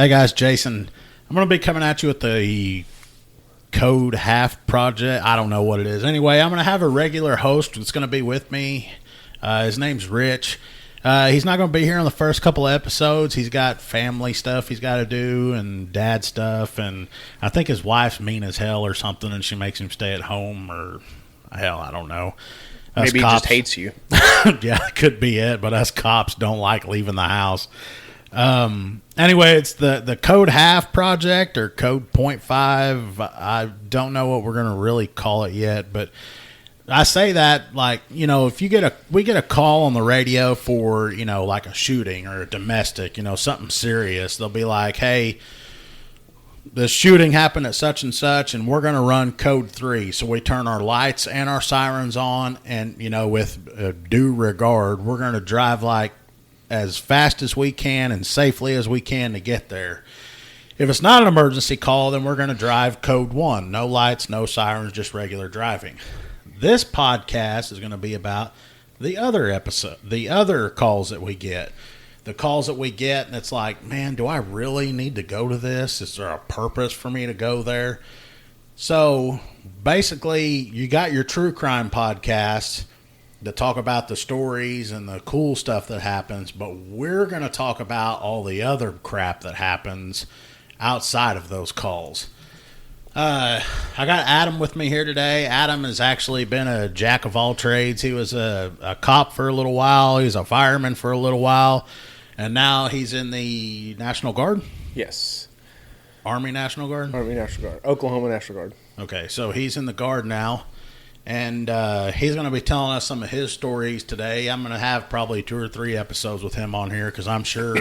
Hey guys, Jason. I'm going to be coming at you with the Code Half project. I don't know what it is. Anyway, I'm going to have a regular host that's going to be with me. His name's Rich. He's not going to be here on the first couple of episodes. He's got family stuff he's got to do and dad stuff. And I think his wife's mean as hell or something, and she makes him stay at home or hell, I don't know. Maybe he just hates you. Yeah, could be it. But us cops don't like leaving the house. Anyway, it's the Code Half project or Code 0.5. I don't know what we're going to really call it yet, but I say that like, if we get a call on the radio for, like a shooting or a domestic, something serious, they'll be like, hey, the shooting happened at such and such, and we're going to run Code 3. So we turn our lights and our sirens on, and, with due regard, we're going to drive like as fast as we can and safely as we can to get there. If it's not an emergency call, then we're going to drive Code 1. No lights, no sirens, just regular driving. This podcast is going to be about the other calls that we get. The calls that we get, and it's like, man, do I really need to go to this? Is there a purpose for me to go there? So, basically, you got your true crime podcasts that talk about the stories and the cool stuff that happens, but we're going to talk about all the other crap that happens outside of those calls. I got Adam with me here today. Adam has actually been a jack of all trades. He was a cop for a little while. He was a fireman for a little while. And now he's in the National Guard? Yes. Army National Guard? Army National Guard. Oklahoma National Guard. Okay, so he's in the Guard now. And he's going to be telling us some of his stories today. I'm going to have probably 2 or 3 episodes with him on here because I'm sure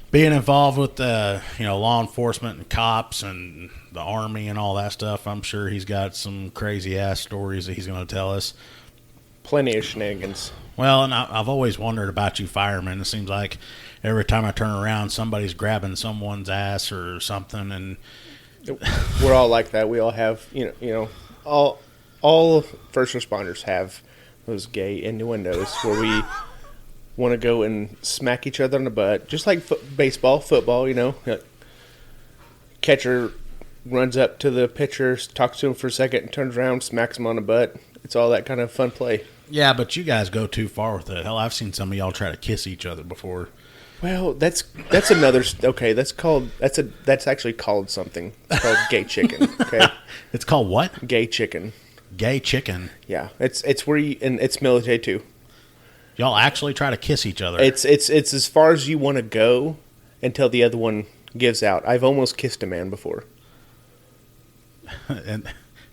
being involved with the law enforcement and cops and the Army and all that stuff, I'm sure he's got some crazy-ass stories that he's going to tell us. Plenty of shenanigans. Well, and I've always wondered about you firemen. It seems like every time I turn around, somebody's grabbing someone's ass or something. And we're all like that. We all have, all first responders have those gay innuendos where we want to go and smack each other in the butt, just like baseball, football, Catcher runs up to the pitcher, talks to him for a second, and turns around, smacks him on the butt. It's all that kind of fun play. Yeah, but you guys go too far with it. Hell, I've seen some of y'all try to kiss each other before. Well, that's another. Okay, that's actually called something. It's called gay chicken. Okay, it's called what? Gay chicken. Gay chicken. Yeah, it's where you, and it's military too. Y'all actually try to kiss each other. It's as far as you want to go until the other one gives out. I've almost kissed a man before. And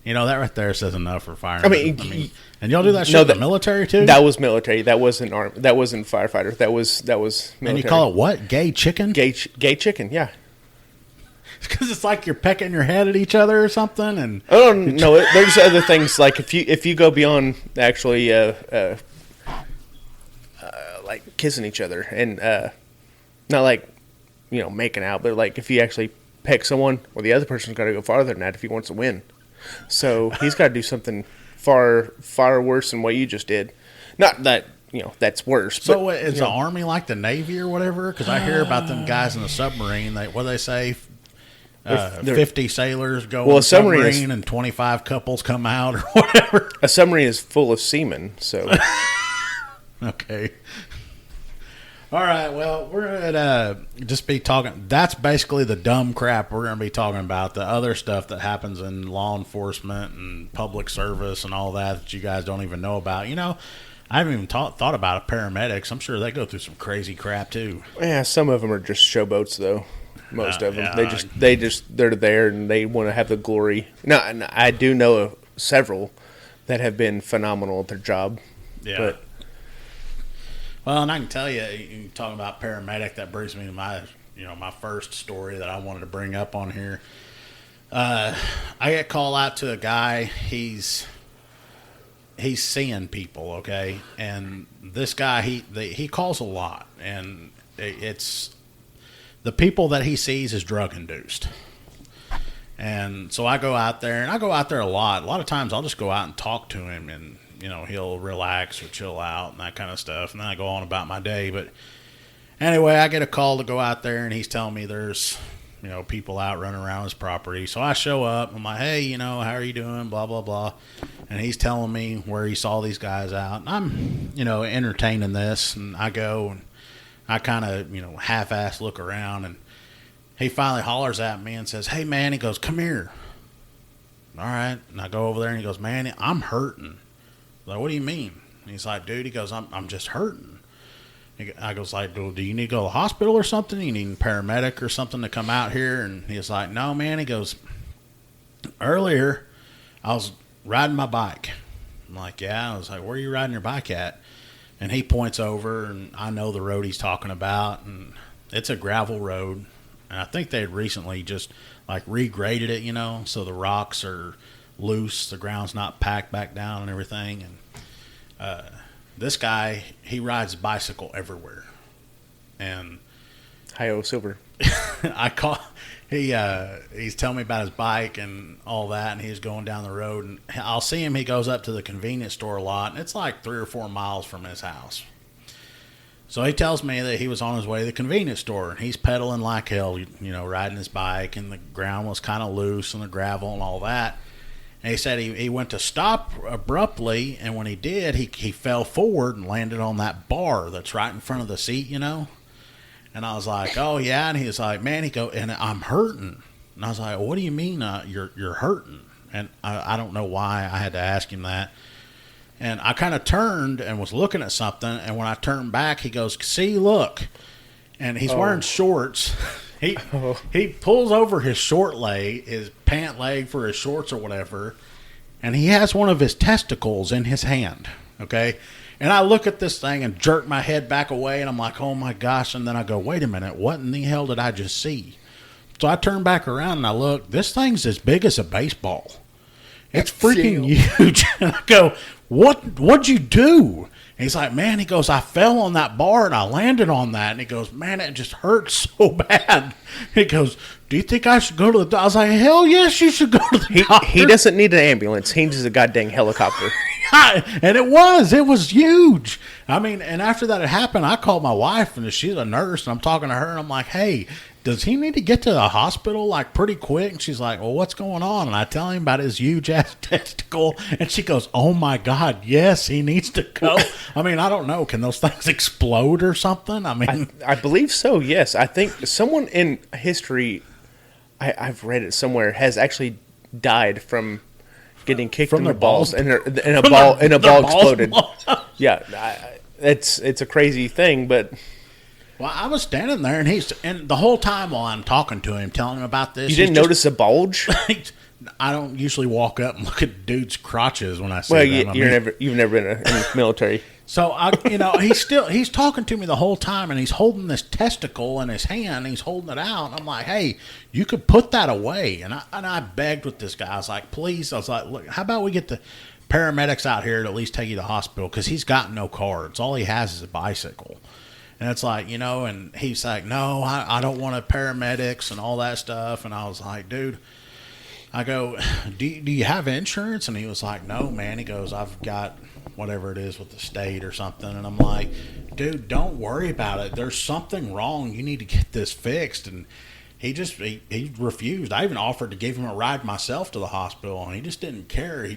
that right there says enough for firemen. I mean, and y'all do that shit no, in the military too? That was military. That wasn't army. That wasn't firefighter. That was military. And you call it what? Gay chicken? Gay chicken. Yeah. Because it's like you're pecking your head at each other or something. And oh no, there's other things like if you go beyond actually like kissing each other and not like making out, but like if you actually peck someone, well, the other person's got to go farther than that if he wants to win. So he's got to do something far worse than what you just did. Not that that's worse. So but, is the Army like the Navy or whatever? Because I hear about them guys in the submarine. What do they say? 50 sailors go on a submarine and 25 couples come out or whatever. A submarine is full of seamen, so. Okay. All right, well, we're going to just be talking. That's basically the dumb crap we're going to be talking about. The other stuff that happens in law enforcement and public service and all that you guys don't even know about. I haven't even thought about paramedics. I'm sure they go through some crazy crap, too. Yeah, some of them are just showboats, though. Most of them. Yeah, they're there and they want to have the glory. No, I do know of several that have been phenomenal at their job. Yeah. But, well, and I can tell you talking about paramedic, that brings me to my first story that I wanted to bring up on here. I get called out to a guy. He's seeing people, okay, and this guy he calls a lot, and it's the people that he sees is drug induced. And so I go out there, and I go out there a lot. A lot of times I'll just go out and talk to him, and he'll relax or chill out and that kind of stuff, and then I go on about my day. But Anyway, I get a call to go out there, and he's telling me there's, people out running around his property. So I show up. I'm like, hey, how are you doing? Blah, blah, blah. And he's telling me where he saw these guys out. And I'm, entertaining this. And I go, and I kind of, half-ass look around. And he finally hollers at me and says, hey, man, he goes, come here. All right. And I go over there, and he goes, man, I'm hurting. I'm like, what do you mean? And he's like, dude, he goes, I'm just hurting. I goes like, do you need to go to the hospital or something? You need a paramedic or something to come out here? And he's like, no, man. He goes, earlier I was riding my bike. I'm like, yeah. I was like, where are you riding your bike at? And he points over, and I know the road he's talking about, and it's a gravel road. And I think they had recently just like regraded it, so the rocks are loose, the ground's not packed back down and everything. And this guy, he rides a bicycle everywhere. And Hi-O Silver. He's telling me about his bike and all that, and he's going down the road, and I'll see him. He goes up to the convenience store a lot, and it's like 3 or 4 miles from his house. So he tells me that he was on his way to the convenience store, and he's pedaling like hell, riding his bike, and the ground was kind of loose and the gravel and all that. And he said he went to stop abruptly, and when he did, he fell forward and landed on that bar that's right in front of the seat, And I was like, oh, yeah. And he was like, man, and I'm hurting. And I was like, well, what do you mean you're hurting? And I don't know why I had to ask him that. And I kind of turned and was looking at something, and when I turned back, he goes, see, look. And he's wearing shorts. He pulls over his short leg, his pant leg for his shorts or whatever, and he has one of his testicles in his hand, okay? And I look at this thing and jerk my head back away, and I'm like, oh, my gosh. And then I go, wait a minute, what in the hell did I just see? So I turn back around, and I look. This thing's as big as a baseball. It's freaking huge. And I go, what'd you do? And he's like, man, he goes, I fell on that bar and I landed on that. And he goes, man, it just hurts so bad. He goes, do you think I should go to the doctor? I was like, hell yes, you should go to the doctor. He doesn't need an ambulance. He needs a goddamn helicopter. And it was huge. I mean, and after that had happened, I called my wife, and she's a nurse, and I'm talking to her, and I'm like, hey, does he need to get to the hospital like pretty quick? And she's like, well, what's going on? And I tell him about his huge ass testicle, and she goes, oh my God, yes, he needs to go. I mean, I don't know. Can those things explode or something? I mean, I believe so. Yes. I think someone in history, I've read it somewhere, has actually died from getting kicked in the balls and a ball exploded. Yeah. It's a crazy thing, but well, I was standing there, and the whole time while I'm talking to him, telling him about this, you didn't notice a bulge. I don't usually walk up and look at dudes' crotches when I see them. Well, you've never been in the military. So he's talking to me the whole time, and he's holding this testicle in his hand. And he's holding it out. And I'm like, hey, you could put that away. And I begged with this guy. I was like, please. I was like, look, how about we get the paramedics out here to at least take you to the hospital, because he's got no cards. All he has is a bicycle. And it's like, and he's like, no, I don't want a paramedics and all that stuff. And I was like, dude, I go, do you have insurance? And he was like, no, man. He goes, I've got whatever it is with the state or something. And I'm like, dude, don't worry about it. There's something wrong. You need to get this fixed. And he refused. I even offered to give him a ride myself to the hospital, and he just didn't care.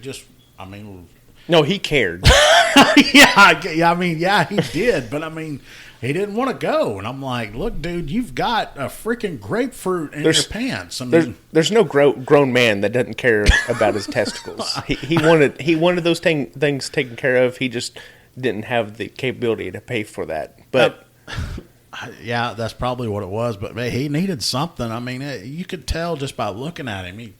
No, he cared. Yeah, he did. But he didn't want to go. And I'm like, look, dude, you've got a freaking grapefruit in your pants. There's no grown man that doesn't care about his testicles. He wanted those things taken care of. He just didn't have the capability to pay for that. But yeah, that's probably what it was. But man, he needed something. You could tell just by looking at him.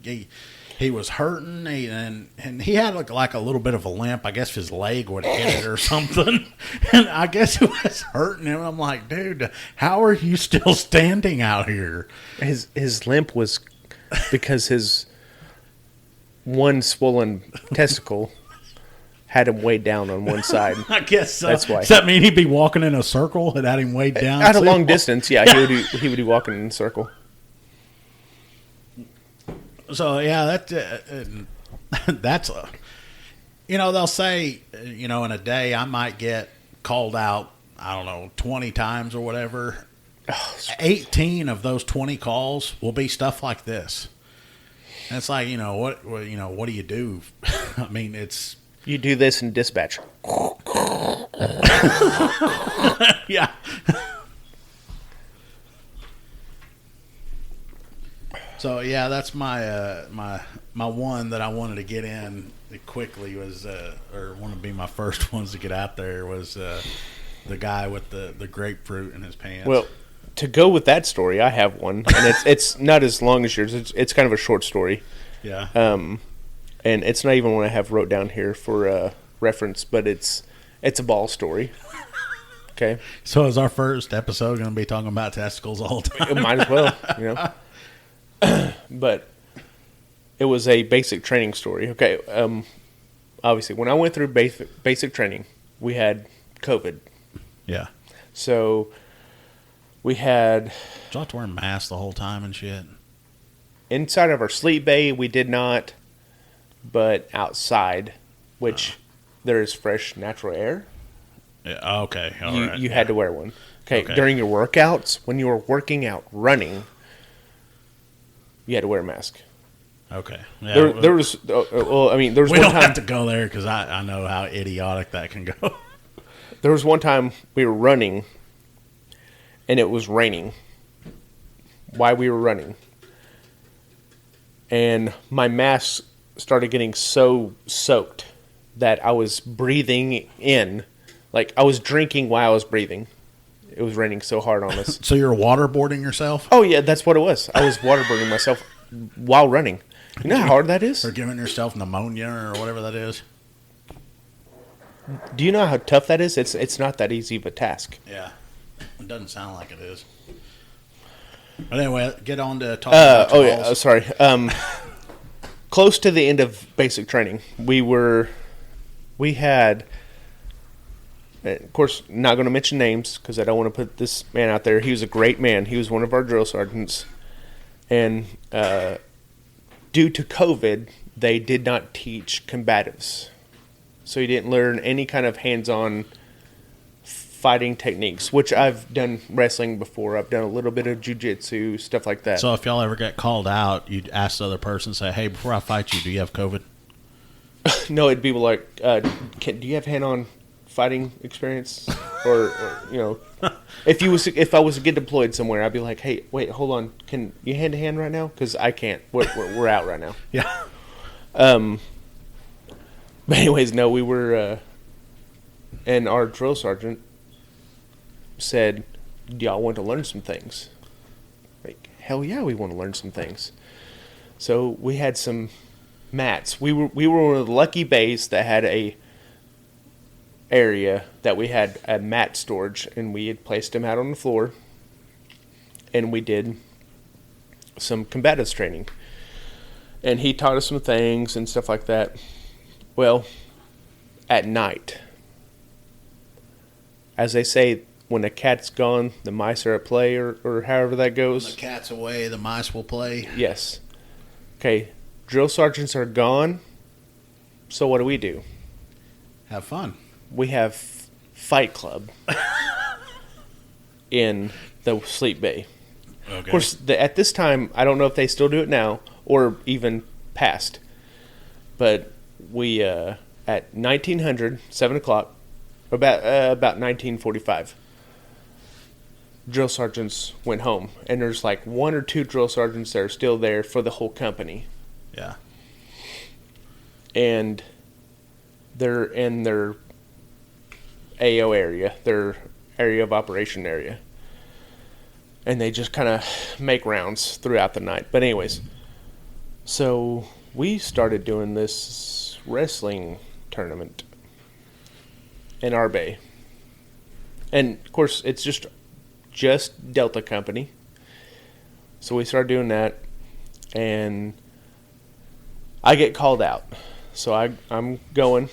He was hurting, and he had like a little bit of a limp. I guess his leg would hit it or something. And I guess it was hurting him. I'm like, dude, how are you still standing out here? His limp was because his one swollen testicle had him weighed down on one side. I guess so. That's why. Does that mean he'd be walking in a circle and had him weighed down? At a long distance, yeah. He would be walking in a circle. So yeah, that's they'll say, in a day I might get called out I don't know, 20 times or whatever, 18 of those 20 calls will be stuff like this. And it's like, what do you do? I mean, it's... You do this in dispatch. Yeah. So yeah, that's my my one that I wanted to get in quickly was, or one to be my first ones to get out there was the guy with the grapefruit in his pants. Well, to go with that story, I have one, and it's not as long as yours. It's kind of a short story. Yeah. And it's not even one I have wrote down here for reference, but it's a ball story. Okay. So is our first episode going to be talking about testicles all the time? It might as well, But it was a basic training story. Okay. Obviously, when I went through basic training, we had COVID. Yeah. So we had... Did you have to wear masks the whole time and shit? Inside of our sleep bay, we did not, but outside, which there is fresh natural air. Yeah. Okay. All right. You had to wear one. Okay. During your workouts, when you were working out, running, you had to wear a mask. Okay. Yeah, there was. Well, I mean, there was we one don't time have to go there because I know how idiotic that can go. There was one time we were running, and it was raining. While we were running. And my mask started getting so soaked that I was breathing in. Like, I was drinking while I was breathing. It was raining so hard on us. So you're waterboarding yourself? Oh, yeah, that's what it was. I was waterboarding myself while running. You know how hard that is? Or giving yourself pneumonia or whatever that is? Do you know how tough that is? It's not that easy of a task. Yeah. It doesn't sound like it is. But anyway, get on to talking about your balls. Yeah, sorry. Close to the end of basic training, we had, of course, not going to mention names because I don't want to put this man out there. He was a great man. He was one of our drill sergeants. And due to COVID, they did not teach combatives. So he didn't learn any kind of hands-on fighting techniques, which I've done wrestling before. I've done a little bit of jiu-jitsu, stuff like that. So if y'all ever get called out, you'd ask the other person, say, hey, before I fight you, do you have COVID? No, it'd be like, do you have hand-on fighting experience? or if I was to get deployed somewhere, I'd be like, hey, wait, hold on. Can you hand-to-hand right now? Because I can't. We're out right now. Yeah. But anyways, no, we were, and our drill sergeant said, do y'all want to learn some things? Like, hell yeah, we want to learn some things. So we had some mats. We were one of the lucky bays that had a area that we had a mat storage, and we had placed them out on the floor, and we did some combatives training. And he taught us some things and stuff like that. Well, at night, as they say, when the cat's gone, the mice are at play, or however that goes. When the cat's away, the mice will play. Yes. Okay, drill sergeants are gone, so what do? Have fun. We have Fight Club in the sleep bay. Okay. Of course, at this time, I don't know if they still do it now or even past, but we, at 1900, 7 o'clock, about 1945, drill sergeants went home, and there's like 1 or 2 drill sergeants that are still there for the whole company. Yeah. And they're in their AO area, their area of operation area. And they just kind of make rounds throughout the night. But anyways, so we started doing this wrestling tournament in our bay. And of course, it's just Delta Company. So we started doing that, and I get called out. So I'm going.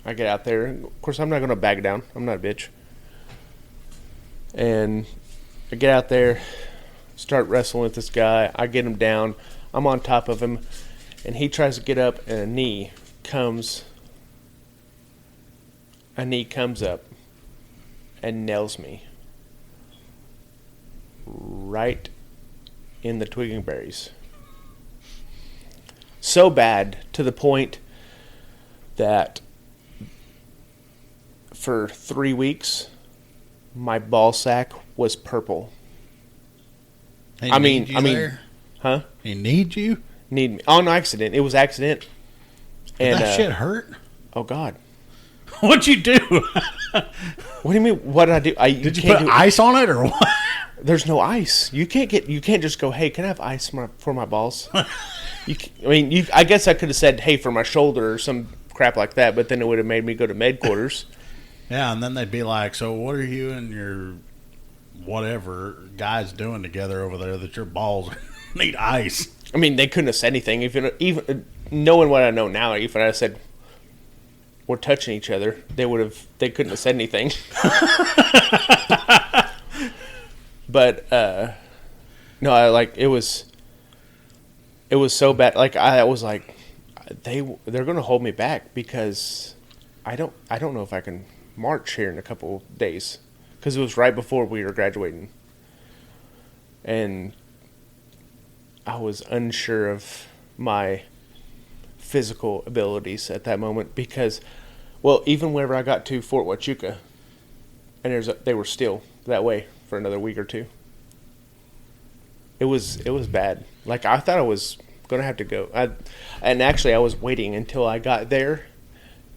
I get out there. Of course, I'm not going to back down. I'm not a bitch. And I get out there, start wrestling with this guy. I get him down. I'm on top of him, and he tries to get up, and a knee comes up, and nails me right in the twigging berries. So bad to the point that for 3 weeks, my ball sack was purple. He I mean, need you there? Huh? He need you? Need me on accident. It was accident. Did that shit hurt? Oh God! What'd you do? What do you mean? What did I do? Did you put ice on it or what? There's no ice. You can't just go. Hey, can I have ice for my balls? I guess I could have said, hey, for my shoulder or some crap like that, but then it would have made me go to med quarters. Yeah, and then they'd be like, so what are you and your whatever guys doing together over there that your balls need ice? I mean, they couldn't have said anything. Even knowing what I know now, if I had said we're touching each other, they couldn't have said anything. But no, it was so bad. Like I was like, they're going to hold me back because I don't know if I can march here in a couple days, because it was right before we were graduating, and I was unsure of my physical abilities at that moment because, well, even whenever I got to Fort Huachuca, and they were still that way for another week or two. It was bad. Like I thought I was gonna have to go. And actually I was waiting until I got there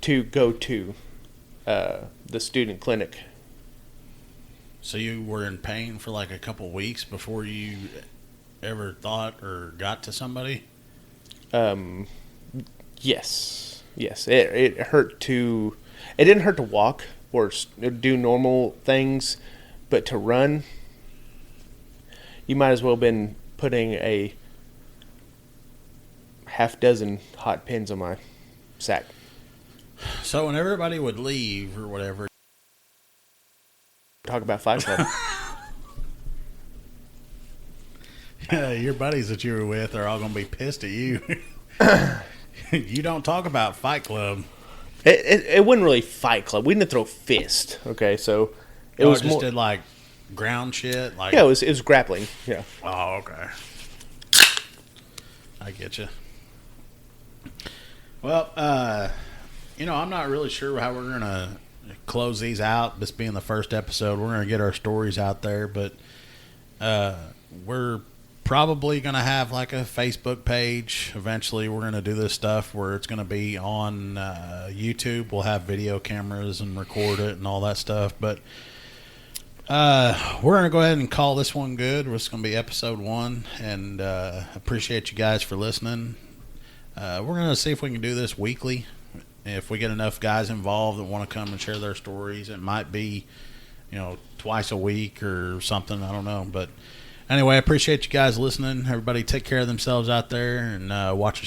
to go to the student clinic. So you were in pain for like a couple weeks before you ever thought or got to somebody? Yes. It hurt to. It didn't hurt to walk or do normal things, but to run, you might as well have been putting a half dozen hot pins on my sack. So when everybody would leave or whatever, talk about Fight Club. Yeah, your buddies that you were with are all going to be pissed at you. You don't talk about Fight Club. It wasn't really Fight Club. We didn't throw fist. Okay, so it was just more, did like ground shit. Like yeah, it was grappling. Yeah. Oh, okay. I get you. Well, I'm not really sure how we're gonna close these out. This being the first episode, we're gonna get our stories out there, but we're probably going to have like a Facebook page. Eventually we're going to do this stuff where it's going to be on YouTube. We'll have video cameras and record it and all that stuff. But we're going to go ahead and call this one good. It's going to be episode 1. And appreciate you guys for listening. We're going to see if we can do this weekly. If we get enough guys involved that want to come and share their stories, it might be, twice a week or something. I don't know. But anyway, I appreciate you guys listening. Everybody take care of themselves out there and watch your